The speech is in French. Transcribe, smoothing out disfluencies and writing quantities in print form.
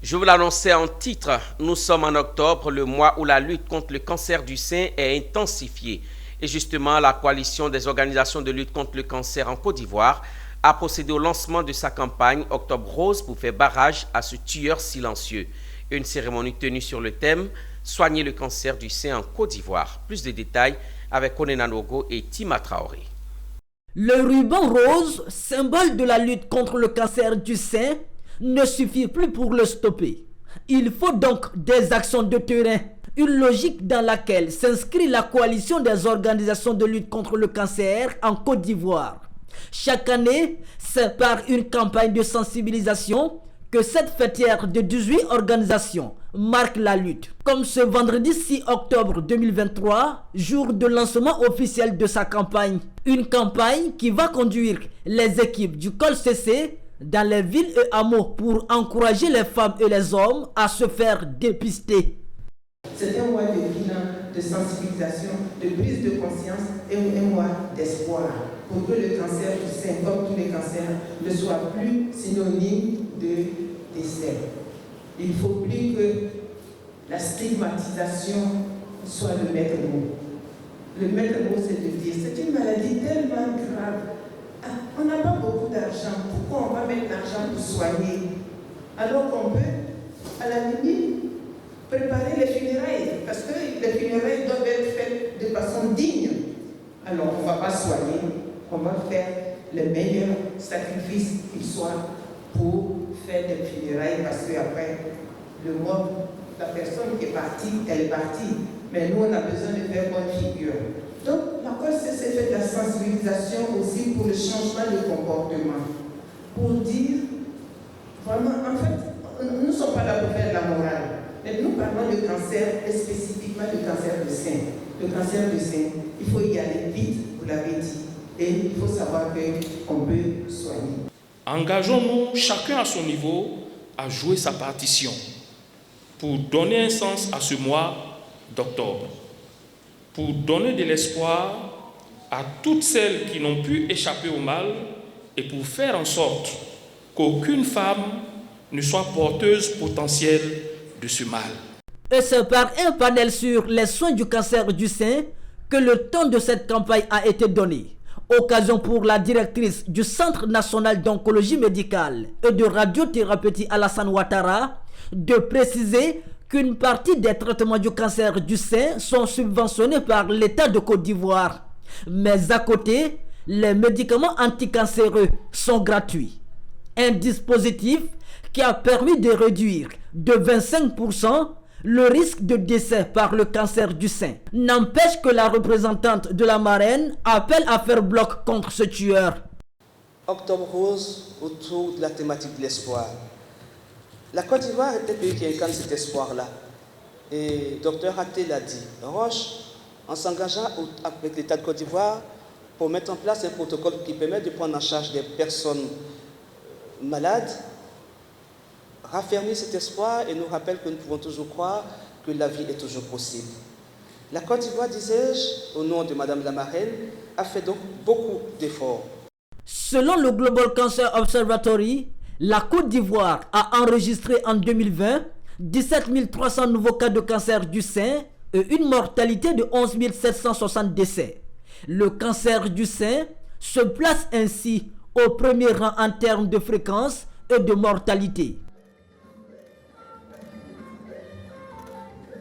Je vous l'annonçais en titre, nous sommes en octobre, le mois où la lutte contre le cancer du sein est intensifiée. Et justement, la coalition des organisations de lutte contre le cancer en Côte d'Ivoire a procédé au lancement de sa campagne Octobre Rose pour faire barrage à ce tueur silencieux. Une cérémonie tenue sur le thème « Soigner le cancer du sein en Côte d'Ivoire ». Plus de détails avec Onena Nogo et Tima Traoré. Le ruban rose, symbole de la lutte contre le cancer du sein, ne suffit plus pour le stopper. Il faut donc des actions de terrain, une logique dans laquelle s'inscrit la coalition des organisations de lutte contre le cancer en Côte d'Ivoire. Chaque année, c'est par une campagne de sensibilisation que cette fêtière de 18 organisations marque la lutte. Comme ce vendredi 6 octobre 2023, jour de lancement officiel de sa campagne. Une campagne qui va conduire les équipes du Col CC dans les villes et hameaux pour encourager les femmes et les hommes à se faire dépister. C'est un mois de bilan, de sensibilisation, de prise de conscience et un mois d'espoir pour que le cancer du sein, comme tous les cancers, ne soit plus synonyme de décès. Il ne faut plus que la stigmatisation soit le maître mot. Le maître mot, c'est de dire, c'est une maladie tellement grave. On n'a pas beaucoup d'argent. Pourquoi on va mettre l'argent pour soigner? Alors qu'on peut, à la limite, préparer les funérailles. Parce que les funérailles doivent être faites de façon digne. Alors on ne va pas soigner. On va faire les meilleurs sacrifices qu'il soit pour faire des funérailles. Parce qu'après, le mort, la personne qui est partie, elle est partie. Mais nous, on a besoin de faire bonne figure. Donc, la COSC s'est fait de la sensibilisation aussi pour le changement de comportement. Pour dire, vraiment, en fait, nous ne sommes pas là pour faire de la morale. Mais nous parlons de cancer, et spécifiquement de cancer du sein. Le cancer du sein, il faut y aller vite, vous l'avez dit. Et il faut savoir qu'on peut soigner. Engageons-nous, chacun à son niveau, à jouer sa partition pour donner un sens à ce mois d'octobre, pour donner de l'espoir à toutes celles qui n'ont pu échapper au mal et pour faire en sorte qu'aucune femme ne soit porteuse potentielle de ce mal. Et c'est par un panel sur les soins du cancer du sein que le temps de cette campagne a été donné. Occasion pour la directrice du Centre national d'oncologie médicale et de radiothérapie Alassane Ouattara de préciser qu'une partie des traitements du cancer du sein sont subventionnés par l'État de Côte d'Ivoire. Mais à côté, les médicaments anticancéreux sont gratuits. Un dispositif qui a permis de réduire de 25% le risque de décès par le cancer du sein. N'empêche que la représentante de la marraine appelle à faire bloc contre ce tueur. Octobre Rose autour de la thématique de l'espoir. La Côte d'Ivoire est un pays qui incarne cet espoir-là. Et Dr Haté l'a dit. Roche, en s'engageant avec l'État de Côte d'Ivoire pour mettre en place un protocole qui permet de prendre en charge des personnes malades, raffermit cet espoir et nous rappelle que nous pouvons toujours croire que la vie est toujours possible. La Côte d'Ivoire, disais-je, au nom de Madame la marraine, a fait donc beaucoup d'efforts. Selon le Global Cancer Observatory, la Côte d'Ivoire a enregistré en 2020 17 300 nouveaux cas de cancer du sein et une mortalité de 11 760 décès. Le cancer du sein se place ainsi au premier rang en termes de fréquence et de mortalité.